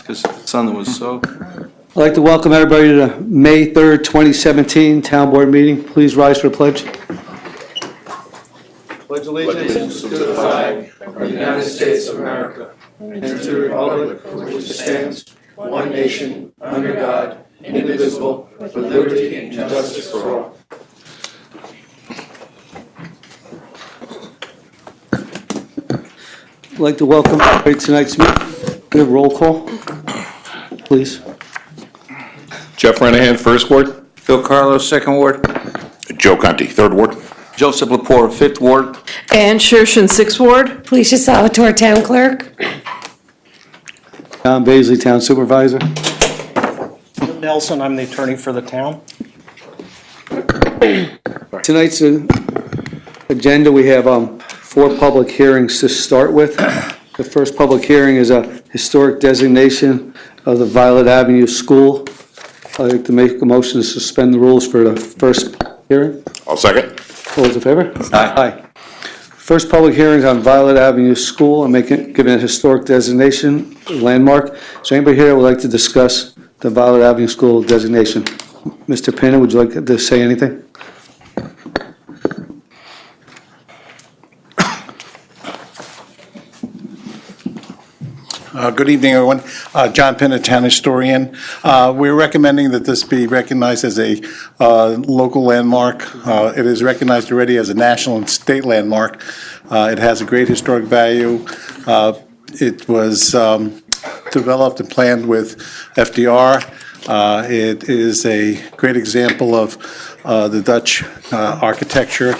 because the sun was so. I'd like to welcome everybody to the May 3rd, 2017 Town Board meeting. Please rise for the pledge. Pledge allegiance to the flag of the United States of America and to the republic for which it stands, one nation, under God, indivisible, with liberty and justice for all. I'd like to welcome everybody to tonight's meeting. We have roll call, please. Jeff Renahan, First Ward. Phil Carlos, Second Ward. Joe Conti, Third Ward. Joseph Lepore, Fifth Ward. Ann Shershin, Sixth Ward. Felicia Salvatore, Town Clerk. Tom Baisley, Town Supervisor. Jim Nelson, I'm the attorney for the town. Tonight's agenda, we have 4 public hearings to start with. The first public hearing is a historic designation of the Violet Avenue School. I'd like to make a motion to suspend the rules for the first hearing. I'll second. All those in favor? Aye. First public hearing is on Violet Avenue School and giving it a historic designation, landmark. Is there anybody here that would like to discuss the Violet Avenue School designation? Mr. Pinna, would you like to say anything? Good evening, everyone. John Pinna, Town Historian. We're recommending that this be recognized as a local landmark. It is recognized already as a national and state landmark. It has a great historic value. It was developed and planned with FDR. It is a great example of the Dutch architecture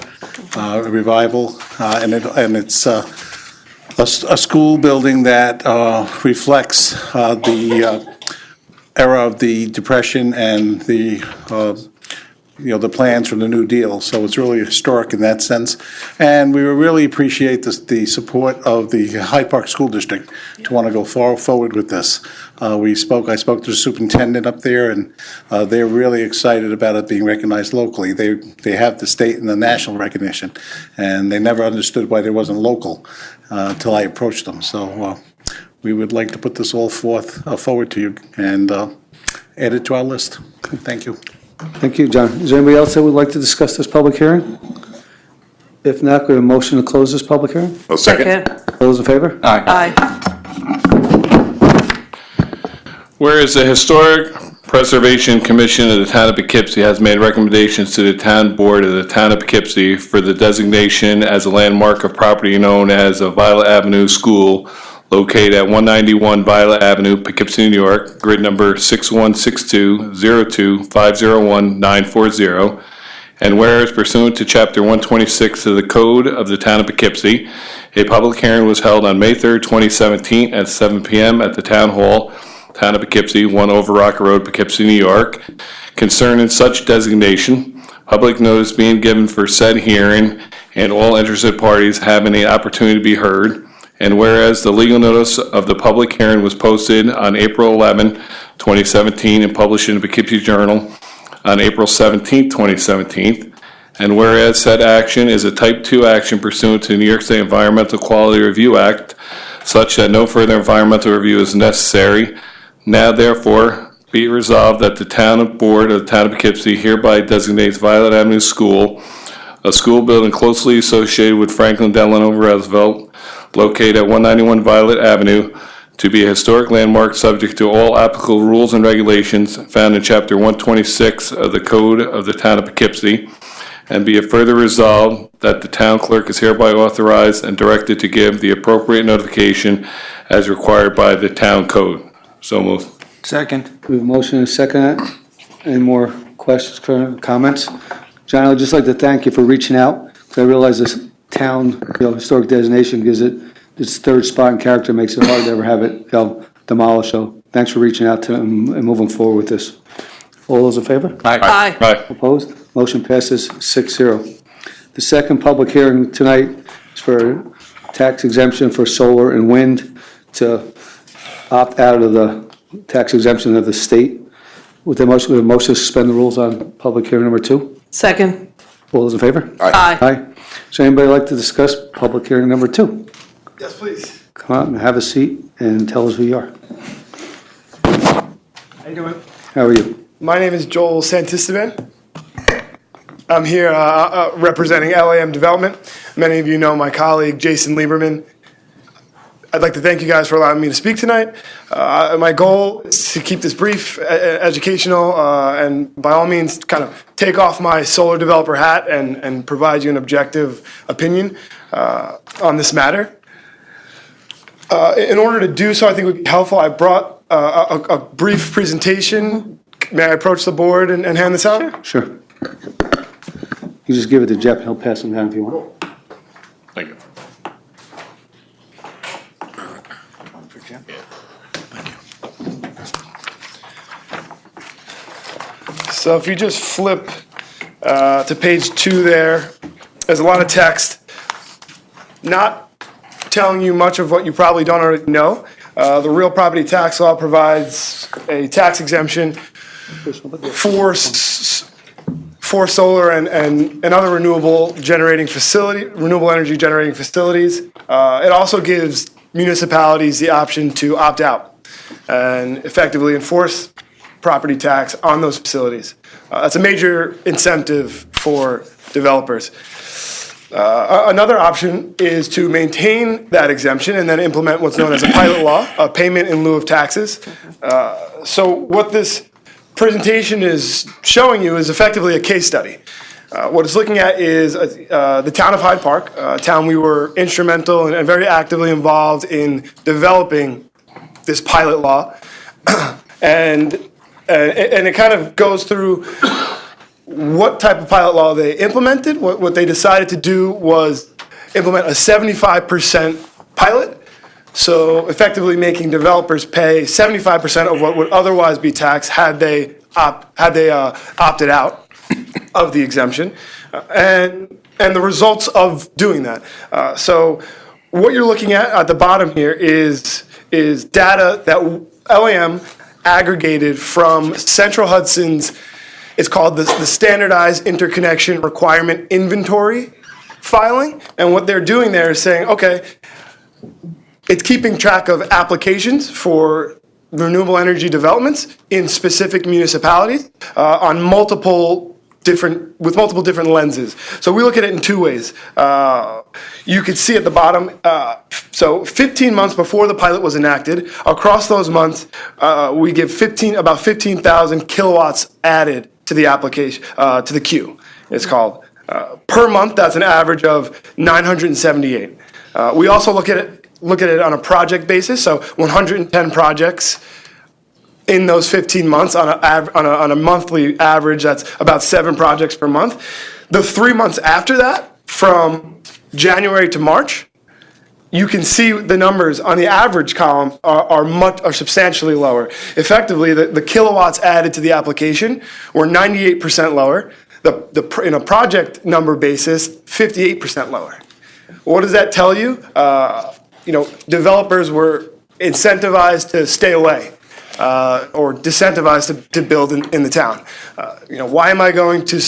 revival, and it's a school building that reflects the era of the Depression and the plans from the New Deal. So it's really historic in that sense. And we really appreciate the support of the Hyde Park School District to want to go forward with this. I spoke to the superintendent up there, and they're really excited about it being recognized locally. They have the state and the national recognition, and they never understood why there wasn't local until I approached them. So we would like to put this all forward to you and add it to our list. Thank you. Thank you, John. Is there anybody else that would like to discuss this public hearing? If not, we have a motion to close this public hearing. I'll second. All those in favor? Aye. Aye. Whereas the Historic Preservation Commission of the Town of Poughkeepsie has made recommendations to the Town Board of the Town of Poughkeepsie for the designation as a landmark of property known as a Violet Avenue School located at 191 Violet Avenue, Poughkeepsie, New York, grid number 6162-02-501-940. And whereas pursuant to Chapter 126 of the Code of the Town of Poughkeepsie, a public hearing was held on May 3rd, 2017 at 7 p.m. at the Town Hall, Town of Poughkeepsie, 1 Over Rocker Road, Poughkeepsie, New York, concerning such designation, public notice being given for said hearing, and all interested parties having the opportunity to be heard. And whereas the legal notice of the public hearing was posted on April 11, 2017, and published in the Poughkeepsie Journal on April 17, 2017, and whereas said action is a Type 2 action pursuant to the New York State Environmental Quality Review Act, such that no further environmental review is necessary, now therefore be it resolved that the Town Board of the Town of Poughkeepsie hereby designates Violet Avenue School, a school building closely associated with Franklin Delano Roosevelt, located at 191 Violet Avenue, to be a historic landmark subject to all applicable rules and regulations found in Chapter 126 of the Code of the Town of Poughkeepsie, and be it further resolved that the town clerk is hereby authorized and directed to give the appropriate notification as required by the town code. So moved. Second. We have a motion and a second. Any more questions, comments? John, I'd just like to thank you for reaching out, because I realize this town, historic designation gives it its third spot in character, makes it hard to ever have it demolished. So thanks for reaching out to and moving forward with this. All those in favor? Aye. Aye. Opposed? Motion passes 6-0. The second public hearing tonight is for tax exemption for solar and wind to opt out of the tax exemption of the state. With the motion, to suspend the rules on public hearing number 2. Second. All those in favor? Aye. Aye. Does anybody like to discuss public hearing number 2? Yes, please. Come on, have a seat and tell us who you are. How you doing? How are you? My name is Joel Santisteban. I'm here representing LAM Development. Many of you know my colleague Jason Lieberman. I'd like to thank you guys for allowing me to speak tonight. My goal is to keep this brief, educational, and by all means kind of take off my solar developer hat and provide you an objective opinion on this matter. In order to do so, I think it would be helpful. I brought a brief presentation. May I approach the board and hand this out? Sure. You just give it to Jeff, and he'll pass them down if you want. Thank you. So if you just flip to page 2 there, there's a lot of text. Not telling you much of what you probably don't already know. The real property tax law provides a tax exemption for solar and other renewable energy generating facilities. It also gives municipalities the option to opt out and effectively enforce property tax on those facilities. That's a major incentive for developers. Another option is to maintain that exemption and then implement what's known as a pilot law, a payment in lieu of taxes. So what this presentation is showing you is effectively a case study. What it's looking at is the town of Hyde Park, a town we were instrumental and very actively involved in developing this pilot law. And it kind of goes through what type of pilot law they implemented. What they decided to do was implement a 75% pilot, so effectively making developers pay 75% of what would otherwise be taxed had they opted out of the exemption, and the results of doing that. So what you're looking at the bottom here is data that LAM aggregated from Central Hudson's. It's called the Standardized Interconnection Requirement Inventory filing. And what they're doing there is saying, okay, it's keeping track of applications for renewable energy developments in specific municipalities on multiple different lenses. So we look at it in 2 ways. You could see at the bottom, so 15 months before the pilot was enacted, across those months, we give about 15,000 kilowatts added to the application, to the queue, it's called. Per month, that's an average of 978. We also look at it on a project basis, so 110 projects in those 15 months on a monthly average. That's about 7 projects per month. The 3 months after that, from January to March, you can see the numbers on the average column are substantially lower. Effectively, the kilowatts added to the application were 98% lower. In a project number basis, 58% lower. What does that tell you? Developers were incentivized to stay away. Or disincentivized to build in the town. Why am I going to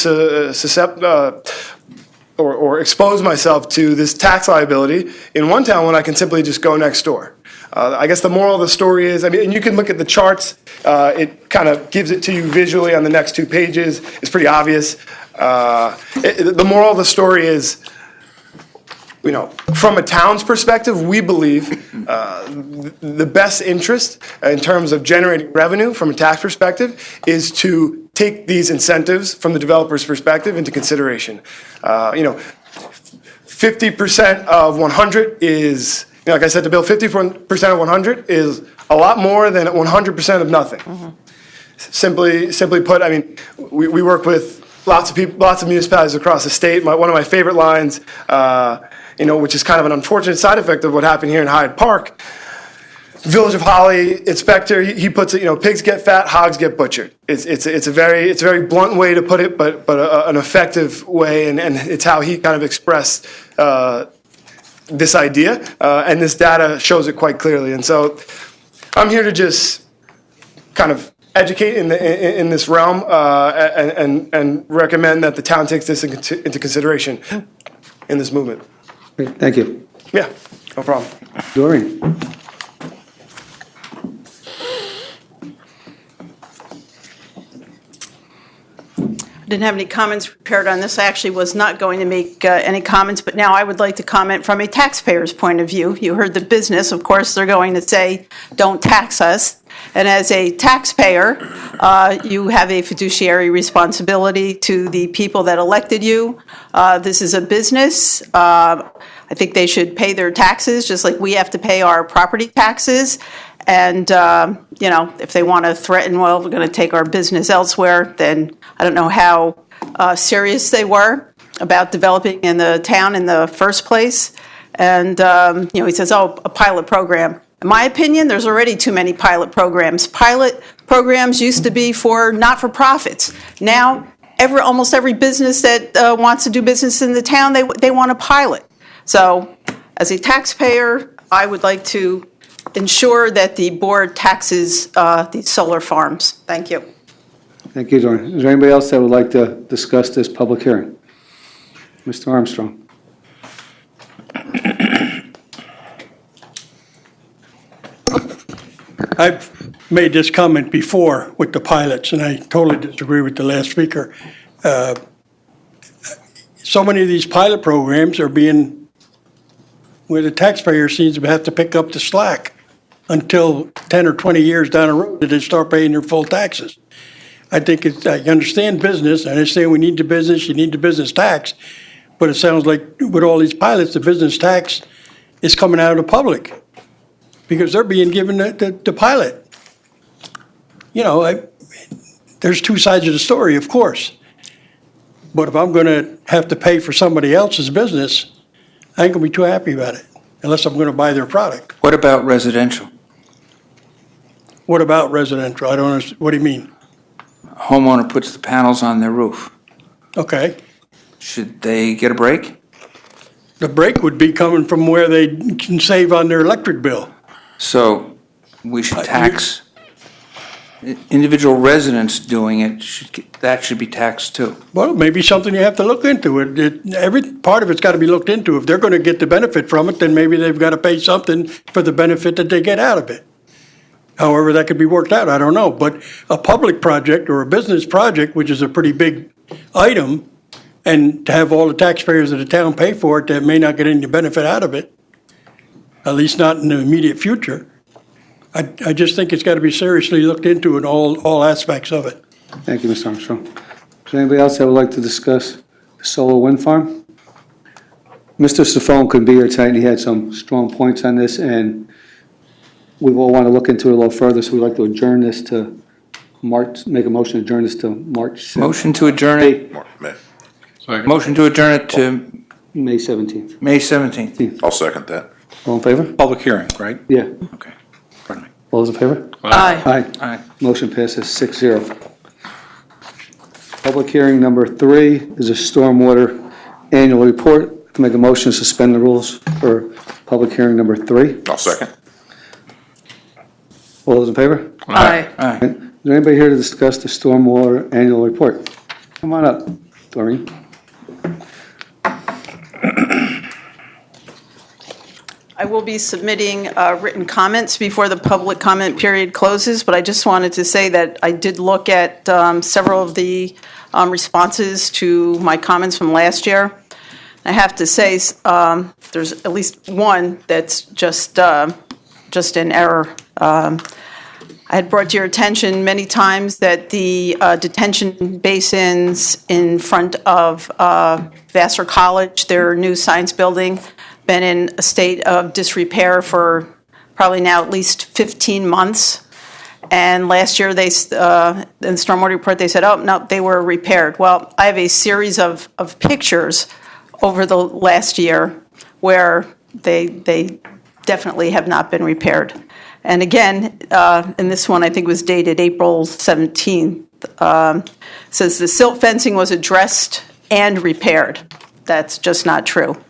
or expose myself to this tax liability in one town when I can simply just go next door? I guess the moral of the story is, and you can look at the charts, it kind of gives it to you visually on the next 2 pages. It's pretty obvious. The moral of the story is, from a town's perspective, we believe the best interest in terms of generating revenue from a tax perspective is to take these incentives from the developer's perspective into consideration. 50% of 100 is, like I said, to build 50% of 100 is a lot more than 100% of nothing. Mm-hmm. Simply put, we work with lots of people, lots of municipalities across the state. One of my favorite lines, which is kind of an unfortunate side effect of what happened here in Hyde Park. Village of Holly inspector, he puts it, pigs get fat, hogs get butchered. It's a very blunt way to put it, but an effective way, and it's how he kind of expressed this idea, and this data shows it quite clearly. And so I'm here to just kind of educate in this realm and recommend that the town takes this into consideration in this movement. Great, thank you. Yeah, no problem. Doreen? Didn't have any comments prepared on this. I actually was not going to make any comments, but now I would like to comment from a taxpayer's point of view. You heard the business. Of course, they're going to say, don't tax us. And as a taxpayer, you have a fiduciary responsibility to the people that elected you. This is a business. I think they should pay their taxes, just like we have to pay our property taxes. And, if they want to threaten, well, we're going to take our business elsewhere, then I don't know how serious they were about developing in the town in the first place. And, he says, oh, a pilot program. In my opinion, there's already too many pilot programs. Pilot programs used to be for not-for-profits. Now, almost every business that wants to do business in the town, they want a pilot. So, as a taxpayer, I would like to ensure that the board taxes these solar farms. Thank you. Thank you, Doreen. Is there anybody else that would like to discuss this public hearing? Mr. Armstrong. I've made this comment before with the pilots, and I totally disagree with the last speaker. So many of these pilot programs are being, where the taxpayer seems to have to pick up the slack until 10 or 20 years down the road that they start paying their full taxes. I think I understand business, I understand we need the business, you need the business tax, but it sounds like with all these pilots, the business tax is coming out of the public because they're being given the pilot. There's two sides of the story, of course. But if I'm going to have to pay for somebody else's business, I ain't going to be too happy about it, unless I'm going to buy their product. What about residential? What about residential? I don't understand. What do you mean? Homeowner puts the panels on their roof. Okay. Should they get a break? The break would be coming from where they can save on their electric bill. So we should tax individual residents doing it. That should be taxed too. Well, maybe something you have to look into. Every part of it's got to be looked into. If they're going to get the benefit from it, then maybe they've got to pay something for the benefit that they get out of it. However, that could be worked out, I don't know. But a public project or a business project, which is a pretty big item, and to have all the taxpayers of the town pay for it that may not get any benefit out of it, at least not in the immediate future, I just think it's got to be seriously looked into in all aspects of it. Thank you, Mr. Armstrong. Is there anybody else that would like to discuss the solar wind farm? Mr. Safone couldn't be here tonight, and he had some strong points on this, and we all want to look into it a little further, so we'd like to adjourn this to March, make a motion to adjourn this to March 7th. Motion to adjourn it. Motion to adjourn it to May 17th. May 17th. I'll second that. All in favor? Public hearing, right? Yeah. Okay. Pardon me. All those in favor? Aye. Aye. Aye. Motion passes 6-0. Public hearing number 3 is a stormwater annual report. To make a motion to suspend the rules for public hearing number 3. I'll second. All those in favor? Aye. Aye. Is there anybody here to discuss the stormwater annual report? Come on up, Doreen. I will be submitting written comments before the public comment period closes, but I just wanted to say that I did look at several of the responses to my comments from last year. I have to say, there's at least one that's just an error. I had brought to your attention many times that the detention basins in front of Vassar College, their new science building, been in a state of disrepair for probably now at least 15 months. And last year, in the stormwater report, they said, oh, no, they were repaired. Well, I have a series of pictures over the last year where they definitely have not been repaired. And again, in this one, I think it was dated April 17th, says the silt fencing was addressed and repaired. That's just not true.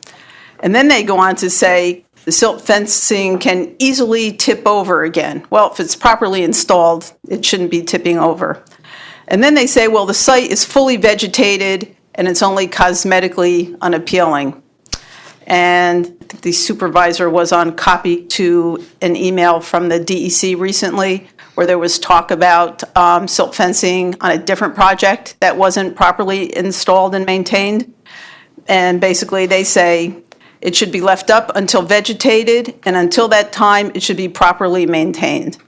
And then they go on to say the silt fencing can easily tip over again. Well, if it's properly installed, it shouldn't be tipping over. And then they say, well, the site is fully vegetated and it's only cosmetically unappealing. And I think the supervisor was on copy to an email from the DEC recently where there was talk about silt fencing on a different project that wasn't properly installed and maintained. And basically, they say it should be left up until vegetated, and until that time, it should be properly maintained.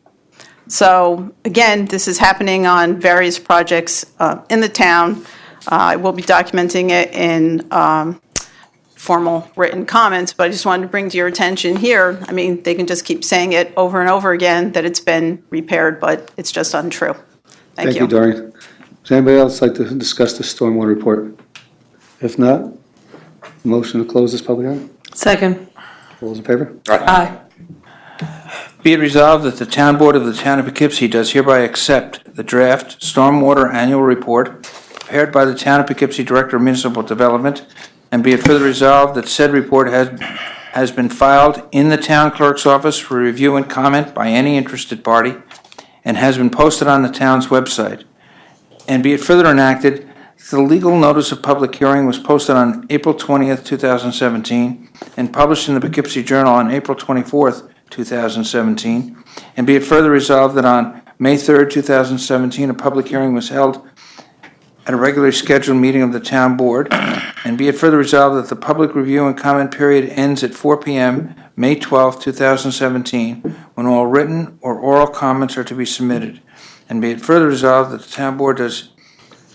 So again, this is happening on various projects in the town. I will be documenting it in formal written comments, but I just wanted to bring to your attention here, I mean, they can just keep saying it over and over again that it's been repaired, but it's just untrue. Thank you. Doreen. Does anybody else like to discuss the stormwater report? If not, motion to close this public hearing? Second. All those in favor? Aye. Be it resolved that the Town Board of the Town of Poughkeepsie does hereby accept the draft Stormwater Annual Report prepared by the Town of Poughkeepsie Director of Municipal Development, and be it further resolved that said report has been filed in the Town Clerk's office for review and comment by any interested party and has been posted on the town's website. And be it further enacted, the legal notice of public hearing was posted on April 20th, 2017, and published in the Poughkeepsie Journal on April 24th, 2017. And be it further resolved that on May 3rd, 2017, a public hearing was held at a regularly scheduled meeting of the Town Board. And be it further resolved that the public review and comment period ends at 4 p.m., May 12th, 2017, when all written or oral comments are to be submitted. And be it further resolved that the Town Board does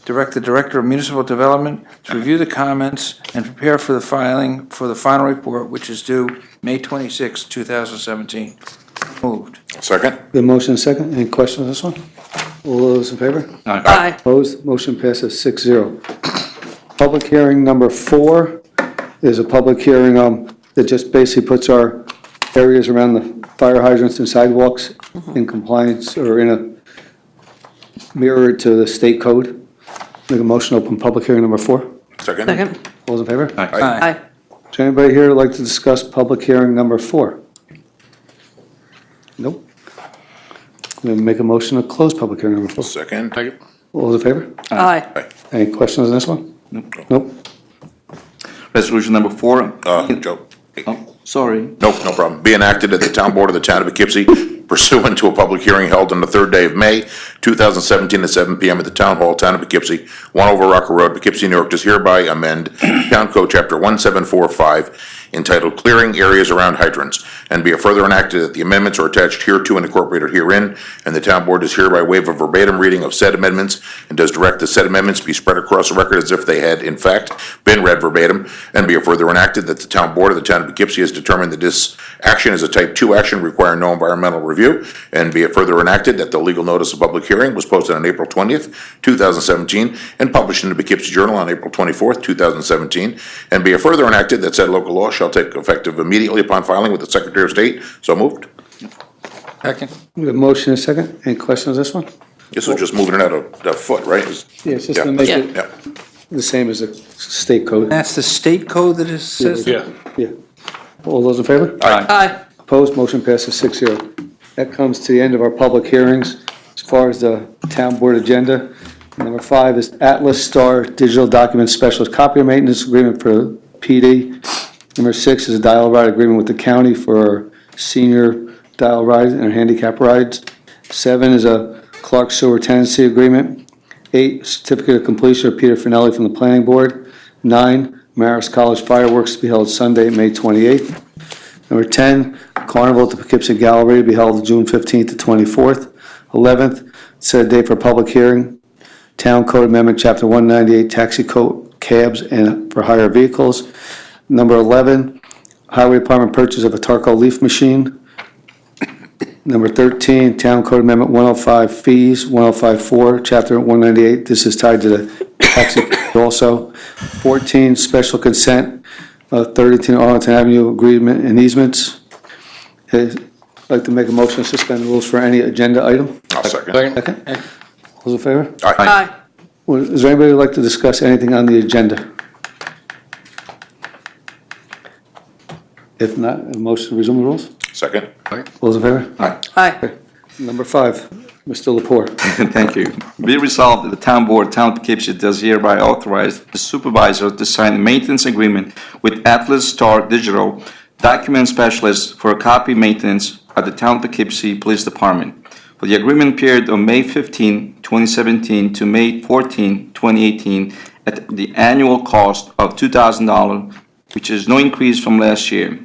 direct the Director of Municipal Development to review the comments and prepare for the filing for the final report, which is due May 26, 2017. Moved. Second? The motion and second. Any questions on this one? All those in favor? Aye. Opposed? Motion passes 6-0. Public hearing number 4 is a public hearing that just basically puts our areas around the fire hydrants and sidewalks in compliance or in a mirror to the state code. Make a motion to open public hearing number 4. Second? Second. All those in favor? Aye. Aye. Is there anybody here who'd like to discuss public hearing number 4? Nope. I'm going to make a motion to close public hearing number 4. Second? All those in favor? Aye. Any questions on this one? Nope. Resolution number 4. Joe? Oh, sorry. Nope, no problem. Be enacted at the Town Board of the Town of Poughkeepsie pursuant to a public hearing held on the 3rd day of May, 2017 at 7 p.m. at the Town Hall, Town of Poughkeepsie, 1 Over Rocker Road, Poughkeepsie, New York, does hereby amend Town Code Chapter 1745 entitled Clearing Areas Around Hydrants, and be it further enacted that the amendments are attached hereto and incorporated herein, and the Town Board does hereby waive a verbatim reading of said amendments and does direct the said amendments be spread across the record as if they had, in fact, been read verbatim, and be it further enacted that the Town Board of the Town of Poughkeepsie has determined that this action is a Type 2 action requiring no environmental review, and be it further enacted that the legal notice of public hearing was posted on April 20th, 2017, and published in the Poughkeepsie Journal on April 24th, 2017, and be it further enacted that said local law shall take effective immediately upon filing with the Secretary of State. So moved. Second. We have a motion and a second. Any questions on this one? This was just moving it out a foot, right? Yeah, it's just to make it Yeah. the same as the state code. That's the state code that it says? Yeah. Yeah. All those in favor? Aye. Opposed? Motion passes 6-0. That comes to the end of our public hearings. As far as the town board agenda, number 5 is Atlas Star Digital Document Specialist Copier Maintenance Agreement for PD. Number 6 is a dial ride agreement with the county for senior dial rides and handicap rides. 7 is a Clark Sewer Tenancy Agreement. 8, certificate of completion of Peter Finelli from the Planning Board. 9, Marist College fireworks to be held Sunday, May 28th. Number 10, Carnival at the Poughkeepsie Gallery to be held June 15th to 24th. 11th, set a date for public hearing. Town Code Amendment, Chapter 198, Taxi Code, Cabs, and for hire vehicles. Number 11, Highway Department purchase of a Tarco leaf machine. Number 13, Town Code Amendment 105 fees, 105.4, Chapter 198. This is tied to the taxi code also. 14, special consent, 32 Arlington Avenue agreement and easements. I'd like to make a motion to suspend the rules for any agenda item. I'll second. Second. All those in favor? Aye. Is there anybody who'd like to discuss anything on the agenda? If not, a motion to resume the rules? Second. All those in favor? Aye. Number 5, Mr. Lepore. Thank you. Be resolved that the Town Board, Town of Poughkeepsie, does hereby authorize the supervisor to sign a maintenance agreement with Atlas Star Digital Document Specialist for copy maintenance at the Town of Poughkeepsie Police Department for the agreement period of May 15, 2017 to May 14, 2018 at the annual cost of $2,000, which is no increase from last year.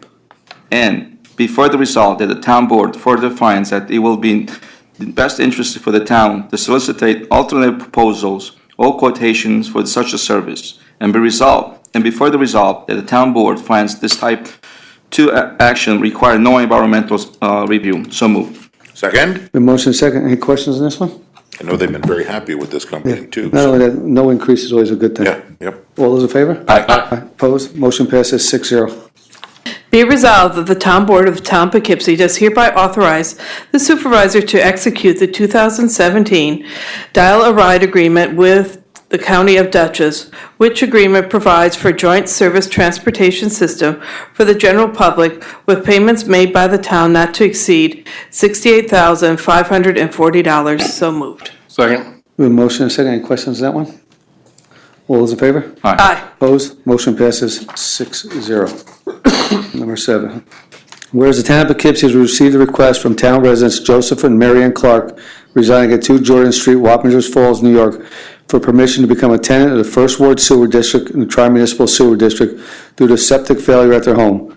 And be further resolved that the town board further finds that it will be in the best interest for the town to solicit alternative proposals or quotations for such a service. And be further resolved that the town board finds this type 2 action require no environmental review. So moved. Second? The motion second. Any questions on this one? I know they've been very happy with this company, too. Not only that, no increase is always a good thing. Yeah, yep. All those in favor? Aye. Opposed? Motion passes 6-0. Be it resolved that the Town Board of the Town of Poughkeepsie does hereby authorize the supervisor to execute the 2017 Dial-A-Ride Agreement with the County of Dutchess, which agreement provides for joint service transportation system for the general public with payments made by the town not to exceed $68,540. So moved. Second. We have a motion and a second. Any questions on that one? All those in favor? Aye. Opposed? Motion passes 6-0. Number 7. Whereas the town of Poughkeepsie has received a request from town residents Joseph and Mary Ann Clark residing at 2 Jordan Street, Wappingers Falls, New York, for permission to become a tenant of the First Ward Sewer District in the Tri-Municipal Sewer District due to septic failure at their home.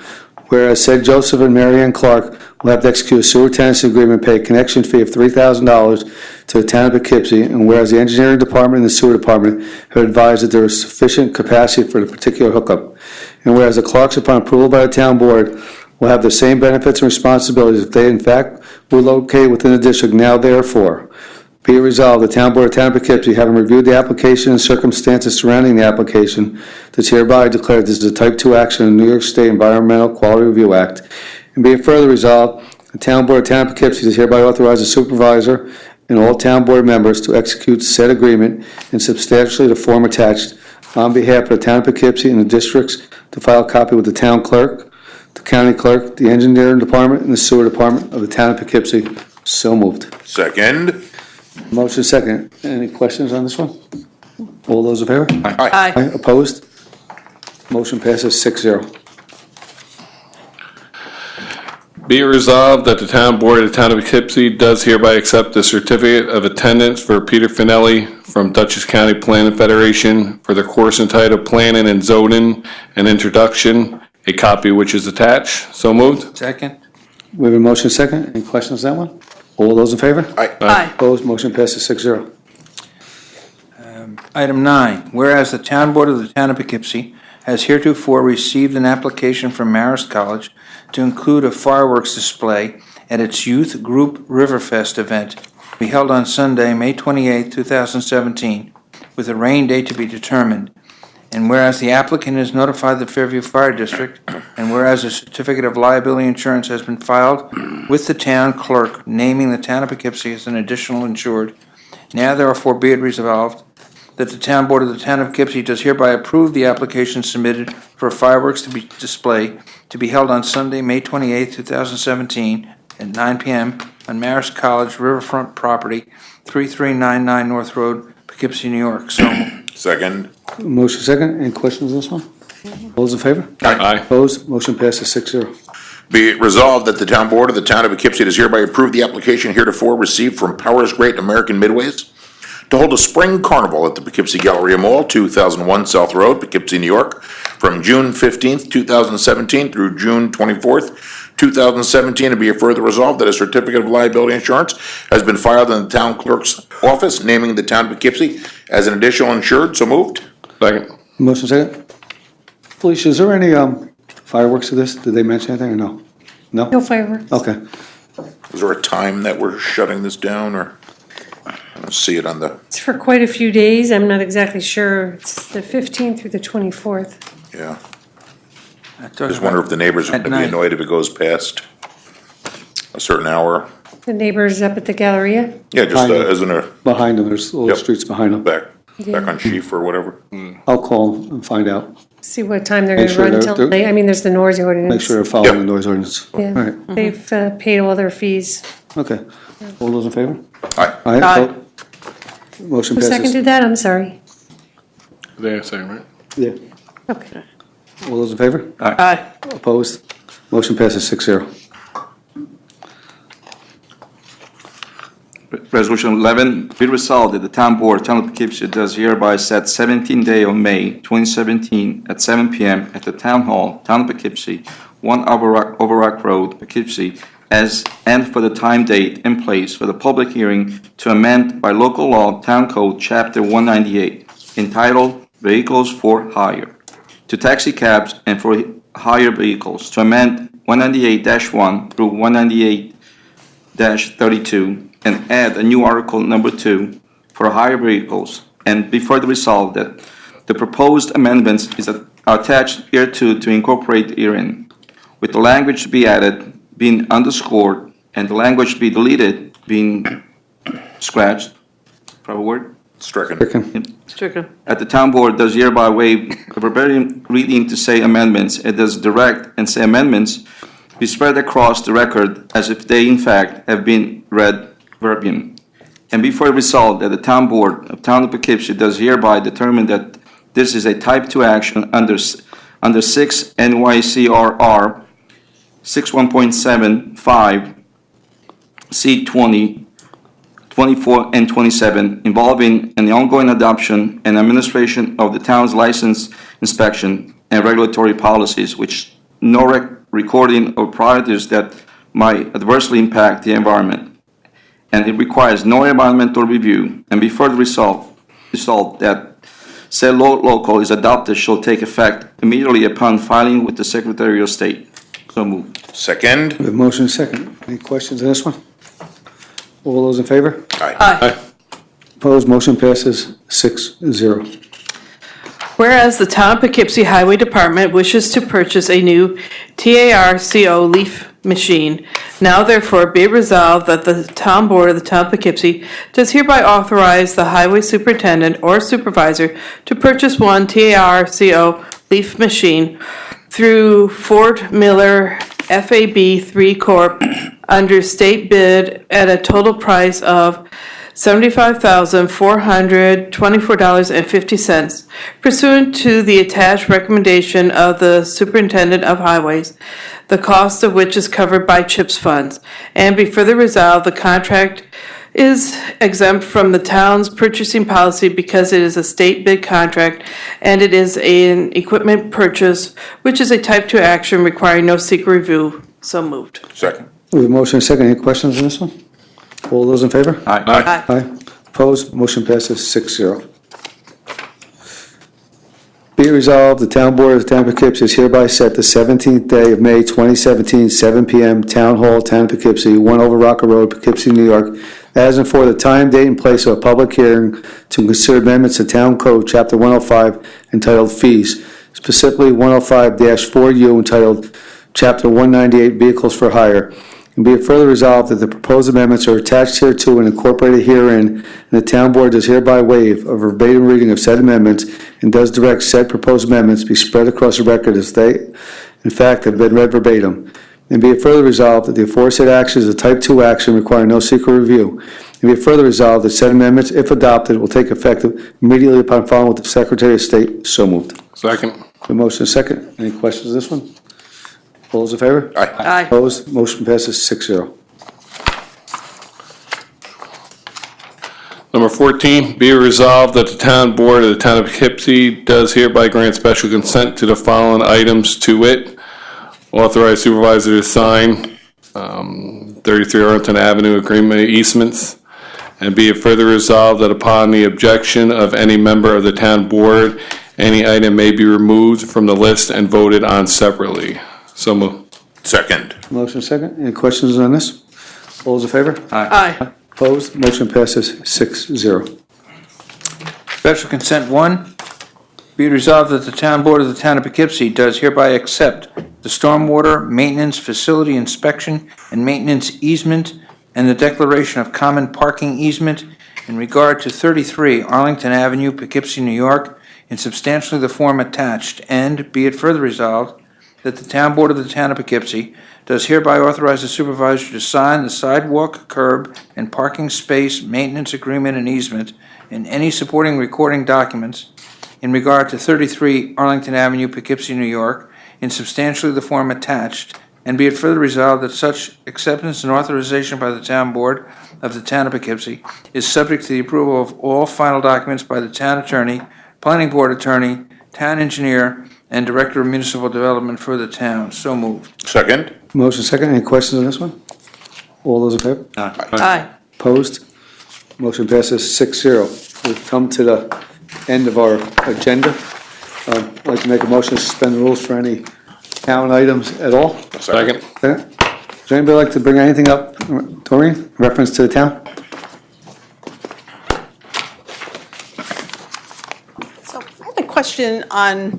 Whereas said Joseph and Mary Ann Clark will have to execute a sewer tenancy agreement, pay a connection fee of $3,000 to the town of Poughkeepsie, and whereas the engineering department and the sewer department have advised that there is sufficient capacity for the particular hookup. And whereas the Clarks, upon approval by the town board, will have the same benefits and responsibilities if they in fact were located within the district now therefore. Be it resolved, the town board of town of Poughkeepsie, having reviewed the application and circumstances surrounding the application, does hereby declare this is a type 2 action in the New York State Environmental Quality Review Act. And be it further resolved, the town board of town of Poughkeepsie does hereby authorize the supervisor and all town board members to execute said agreement in substantially the form attached on behalf of the town of Poughkeepsie and the districts to file a copy with the town clerk, the county clerk, the engineering department, and the sewer department of the town of Poughkeepsie. So moved. Second? Motion second. Any questions on this one? All those in favor? Aye. Aye. Opposed? Motion passes 6-0. Be it resolved that the town board of the town of Poughkeepsie does hereby accept the certificate of attendance for Peter Finelli from Dutchess County Planning Federation for the course entitled Planning and Zoning and Introduction, a copy which is attached. So moved. Second? We have a motion second. Any questions on that one? All those in favor? Aye. Opposed? Motion passes 6-0. Item 9, whereas the Town Board of the Town of Poughkeepsie has heretofore received an application from Marist College to include a fireworks display at its Youth Group Riverfest event to be held on Sunday, May 28, 2017, with a rain date to be determined. And whereas the applicant has notified the Fairview Fire District, and whereas a certificate of liability insurance has been filed with the town clerk naming the town of Poughkeepsie as an additional insured, now therefore be it resolved that the town board of the town of Poughkeepsie does hereby approve the application submitted for fireworks display to be held on Sunday, May 28, 2017 at 9 p.m. on Marist College Riverfront Property, 3399 North Road, Poughkeepsie, New York. So moved. Second? Motion second. Any questions on this one? All those in favor? Aye. Opposed? Motion passes 6-0. Be it resolved that the town board of the town of Poughkeepsie does hereby approve the application heretofore received from Powers Great American Midways to hold a spring carnival at the Poughkeepsie Galleria Mall, 2001 South Road, Poughkeepsie, New York, from June 15th, 2017 through June 24th, 2017, and be it further resolved that a certificate of liability insurance has been filed in the town clerk's office naming the town of Poughkeepsie as an additional insured. So moved. Second. Motion second. Felicia, is there any fireworks to this? Did they mention anything or no? No? No fireworks. Okay. Is there a time that we're shutting this down, or? I don't see it on the, It's for quite a few days. I'm not exactly sure. It's the 15th through the 24th. yeah. I thought Just wonder if the neighbors are At going to be night. annoyed if it goes past a certain hour. The neighbors up at the Galleria. Yeah, just, isn't there Behind them, there's all the Yep. streets behind them. back Yeah. on Chief or whatever? I'll call and find out. See what time they're Make going to sure run they're- until they're- late. I mean, there's the noise ordinance. Make sure they're following Yep. the noise ordinance. All Yeah, right, they've paid all their fees. okay. All those in favor? Aye. Aye. Aye. Opposed? Motion Who passes. seconded that? I'm sorry. There, second, right? Yeah. Okay. All those in favor? Aye. Opposed? Motion passes 6-0. Resolution 11, be resolved that the Town Board, Town of Poughkeepsie, does hereby set 17th day of May 2017 at 7 p.m. at the Town Hall, Town of Poughkeepsie, 1 Overrock Road, Poughkeepsie, and for the time, date, and place for the public hearing to amend by local law Town Code Chapter 198, entitled Vehicles for Hire, to taxi cabs and for hire vehicles, to amend 198-1 through 198-32, and add a new Article Number 2 for hire vehicles, and be further resolved that the proposed amendments are attached hereto to incorporate herein, with the language to be added being underscored and the language to be deleted being scratched. Proper word? Stricken. Stricken. At the Town Board does hereby waive the verbatim reading to say amendments. It does direct and say amendments be spread across the record as if they in fact have been read verbatim. And be further resolved that the Town Board of Town of Poughkeepsie does hereby determine that this is a type 2 action under 6 NYCRR 61.75 C20 24 and 27, involving an ongoing adoption and administration of the town's license, inspection, and regulatory policies, which no recording of priorities that might adversely impact the environment. And it requires no environmental review, and be further resolved that said local is adopted shall take effect immediately upon filing with the Secretary of State. So moved. Second. We have motion and second. Any questions on this one? All those in favor? Aye. Opposed, motion passes 6-0. Whereas the Town of Poughkeepsie Highway Department wishes to purchase a new TARCO leaf machine, now therefore be it resolved that the Town Board of the Town of Poughkeepsie does hereby authorize the Highway Superintendent or Supervisor to purchase one TARCO leaf machine through Fort Miller FAB3 Corp. Under state bid at a total price of $75,424.50 pursuant to the attached recommendation of the Superintendent of Highways, the cost of which is covered by CHIPS funds, and be further resolved the contract is exempt from the town's purchasing policy because it is a state bid contract and it is an equipment purchase, which is a type 2 action requiring no secret review. So moved. Second. We have motion and second. Any questions on this one? All those in favor? Aye. Aye. Opposed, motion passes 6-0. Be it resolved, the Town Board of the Town of Poughkeepsie is hereby set the 17th day of May 2017, 7 p.m., Town Hall, Town of Poughkeepsie, 1 Over Rocker Road, Poughkeepsie, New York, as and for the time, date, and place of a public hearing to consider amendments to Town Code, Chapter 105, entitled Fees, specifically 105-4U, entitled Chapter 198, Vehicles for Hire. And be it further resolved that the proposed amendments are attached hereto and incorporated herein, and the Town Board does hereby waive a verbatim reading of said amendments and does direct said proposed amendments be spread across the record as they, in fact, have been read verbatim. And be it further resolved that the aforesaid action is a type 2 action requiring no secret review. And be it further resolved that said amendments, if adopted, will take effect immediately upon filing with the Secretary of State. So moved. Second. The motion is second. Any questions on this one? All those in favor? Aye. Opposed? Motion passes 6-0. Number 14, be it resolved that the Town Board of the Town of Poughkeepsie does hereby grant special consent to the following items, to wit: authorize supervisor to sign 33 Arlington Avenue agreement easements, and be it further resolved that upon the objection of any member of the Town Board, any item may be removed from the list and voted on separately. So moved. Second. Motion second. Any questions on this? All those in favor? Aye. Opposed? Motion passes 6-0. Special consent 1, be it resolved that the Town Board of the Town of Poughkeepsie does hereby accept the stormwater maintenance facility inspection and maintenance easement and the declaration of common parking easement in regard to 33 Arlington Avenue, Poughkeepsie, New York, in substantially the form attached, and be it further resolved that the Town Board of the Town of Poughkeepsie does hereby authorize the supervisor to sign the sidewalk, curb, and parking space maintenance agreement and easement and any supporting recording documents in regard to 33 Arlington Avenue, Poughkeepsie, New York, in substantially the form attached, And be it further resolved that such acceptance and authorization by the Town Board of the Town of Poughkeepsie is subject to the approval of all final documents by the Town Attorney, Planning Board Attorney, Town Engineer, and Director of Municipal Development for the town. So moved. Second? Motion second. Any questions on this one? All those in favor? Aye. Opposed? Motion passes 6-0. We've come to the end of our agenda. I'd like to make a motion to suspend the rules for any town items at all. Second. Okay. Does anybody like to bring anything up, Doreen, in reference to the town? So I have a question on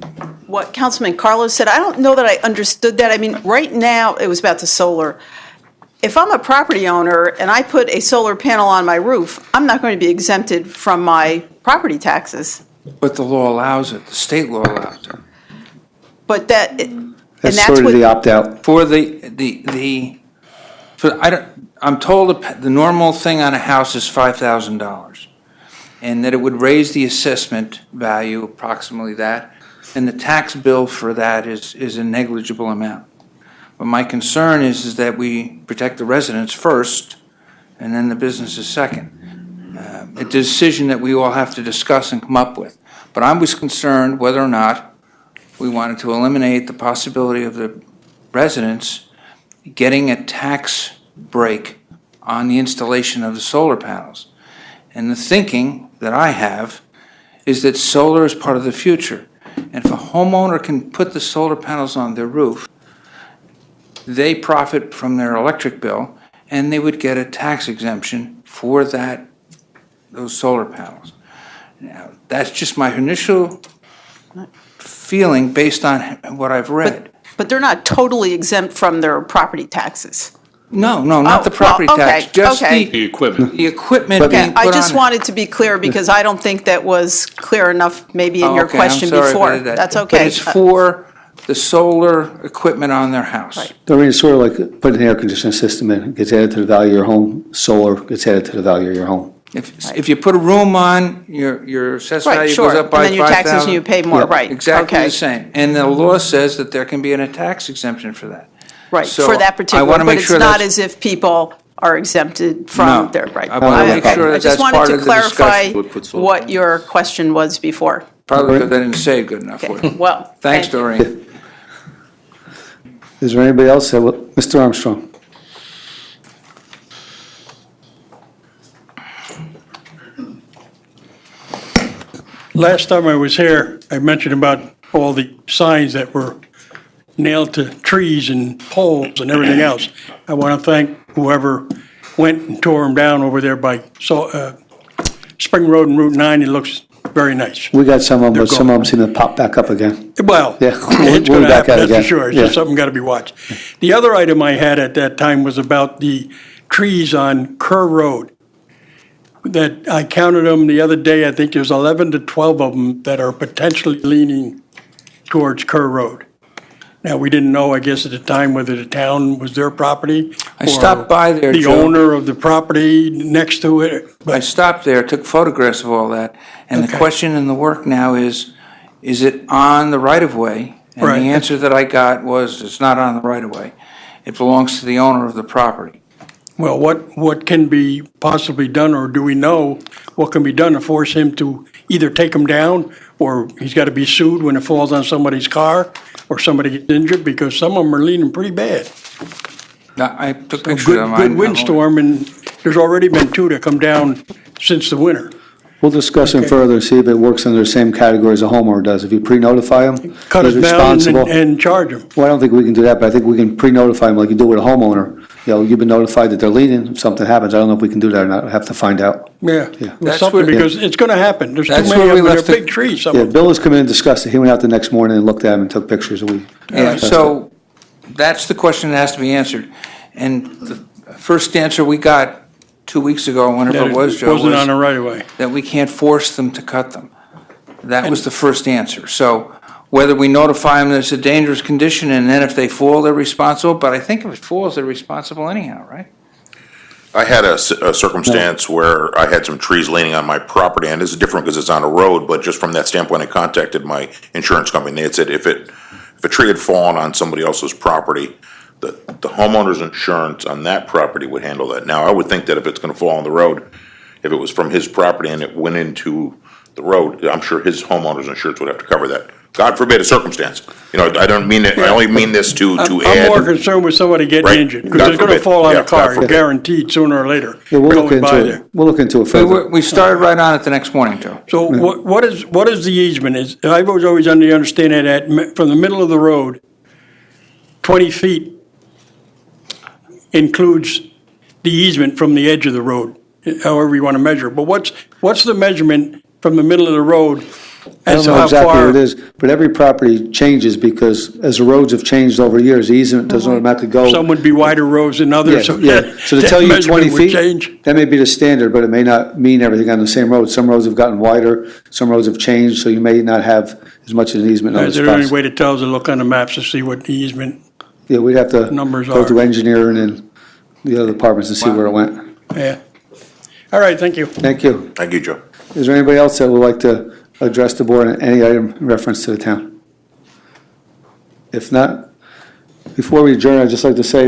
what Councilman Carlos said. I don't know that I understood that. I mean, right now, it was about the solar. If I'm a property owner and I put a solar panel on my roof, I'm not going to be exempted from my property taxes. But the law allows it, the state law allows it. But that, and That's that's sort of what, the opt-out. For I'm told the normal thing on a house is $5,000, and that it would raise the assessment value approximately that, and the tax bill for that is a negligible amount. But my concern is that we protect the residents first, and then the businesses second. A decision that we all have to discuss and come up with. But I was concerned whether or not we wanted to eliminate the possibility of the residents getting a tax break on the installation of the solar panels. And the thinking that I have is that solar is part of the future. And if a homeowner can put the solar panels on their roof, they profit from their electric bill, and they would get a tax exemption for those solar panels. Now, that's just my initial feeling based on what I've read. but they're not totally exempt from their property taxes. No, not the Oh, property well, tax, okay, just okay. The equipment. the equipment being Okay, I put just on. wanted to be clear because I don't think that was clear enough maybe in Oh, your okay, I'm question sorry if I before. did that. That's But okay. it's for the solar equipment on their house. Right. Doreen, it's sort of like putting an air conditioning system in. It gets added to the value of your home. Solar gets added to the value of your home. If you put a room on, your assessed Right, value sure. goes up by And then your taxes 5,000. and you pay more, Yeah, right. Exactly Okay. the same. And the law says that there can be a tax exemption for that. Right, So for that I particular, wanna but make it's sure not that's- as if people are exempted No. from their, right. I wanna make sure I that just that's wanted part to of the clarify discussion. Would put solar what panels. your question was before. Probably because I didn't say it good enough for you. Well, Thanks, thank you. Doreen. Is there anybody else? Mr. Armstrong? Last time I was here, I mentioned about all the signs that were nailed to trees and poles and everything else. I want to thank whoever went and tore them down over there by Spring Road and Route 9. It looks very nice. We got some of them, They're but some of them gone. seem to pop back up again. Well, Yeah, it's we'll going be to back happen, at it that's for again. sure. It's Yeah. just something got to be watched. The other item I had at that time was about the trees on Kerr Road. That I counted them the other day, I think there's 11 to 12 of them that are potentially leaning towards Kerr Road. Now, we didn't know, I guess, at the time whether the town was their property. I stopped by there, The Joe. owner of the property next to it. I But stopped there, took photographs of all that, and the Okay. question in the work now is it on the right-of-way? And Right. the answer that I got was, it's not on the right-of-way. It belongs to the owner of the property. Well, what can be possibly done, or do we know what can be done to force him to either take them down, or he's got to be sued when it falls on somebody's car, or somebody gets injured, because some of them are leaning pretty bad. Now, I took pictures Good, of them. good windstorm, and there's already been two that come down since the winter. We'll discuss them Okay. further and see if it works under the same category as a homeowner does. If you pre-notify them, Cut he's it down responsible. and charge them. Well, I don't think we can do that, but I think we can pre-notify them like you do with a homeowner. You know, you've been notified that they're leaning, if something happens. I don't know if we can do that or not. I have to find out. Yeah, Yeah. That's something, where- because it's going to happen. There's too That's many where of we them, they're left the- big trees, some Yeah, of them. Bill has come in and discussed it. He went out the next morning and looked at them and took pictures, and we. Yeah, so that's the question that has to be answered. And the first answer we got 2 weeks ago, whenever That it was, Joe, wasn't on the was right of way. that we can't force them to cut them. That was the first answer. So whether we notify them that it's a dangerous condition, and then if they fall, they're responsible, but I think if it falls, they're responsible anyhow, right? I had a circumstance where I had some trees leaning on my property, and this is different because it's on a road, but just from that standpoint, I contacted my insurance company. They had said if a tree had fallen on somebody else's property, the homeowner's insurance on that property would handle that. Now, I would think that if it's gonna fall on the road, if it was from his property and it went into the road, I'm sure his homeowner's insurance would have to cover that. God forbid a circumstance. You know, I don't mean it, I only mean this to I'm more add. concerned with somebody getting Right. injured, because God it's gonna forbid. fall on Yeah, a car, God forbid. guaranteed, sooner or later. Yeah, we'll look going by into there. it. We'll look into it We- further. We started right on it the next morning, Joe. So what is the easement? I was always under the understanding that from the middle of the road, 20 feet includes the easement from the edge of the road, however you want to measure. But what's the measurement from the middle of the road I as don't to know how exactly far? what it is, but every property changes because as the roads have changed over years, the easement doesn't automatically go. Some would be wider roads than others. Yeah. So to that tell you 20 measurement would feet, change. that may be the standard, but it may not mean everything on the same road. Some roads have gotten wider, some roads have changed, so you may not have as much of an easement on the Is there any spots. way to tell us to look on the maps to see what the easement, Yeah, we'd have to numbers go are? through engineering and the other departments and see where it went. yeah. All right, thank you. Thank you. Thank you, Joe. Is there anybody else that would like to address the board on any item in reference to the town? If not, before we adjourn, I'd just like to say,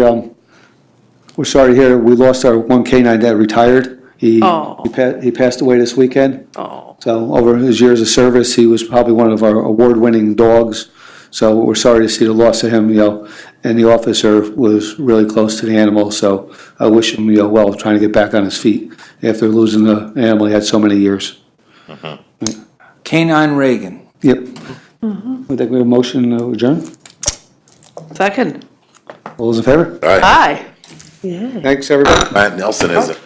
we're sorry to hear we lost our one K-9 that retired. He passed away this weekend. Oh. So over his years of service, he was probably one of our award-winning dogs. So we're sorry to see the loss of him, and the officer was really close to the animal. So I wish him, well, trying to get back on his feet after losing the animal he had so many years. K-9 Reagan. Yep. I think we have a motion to adjourn. Second. All those in favor? All right. Aye. Thanks, everybody. Matt Nelson, is it?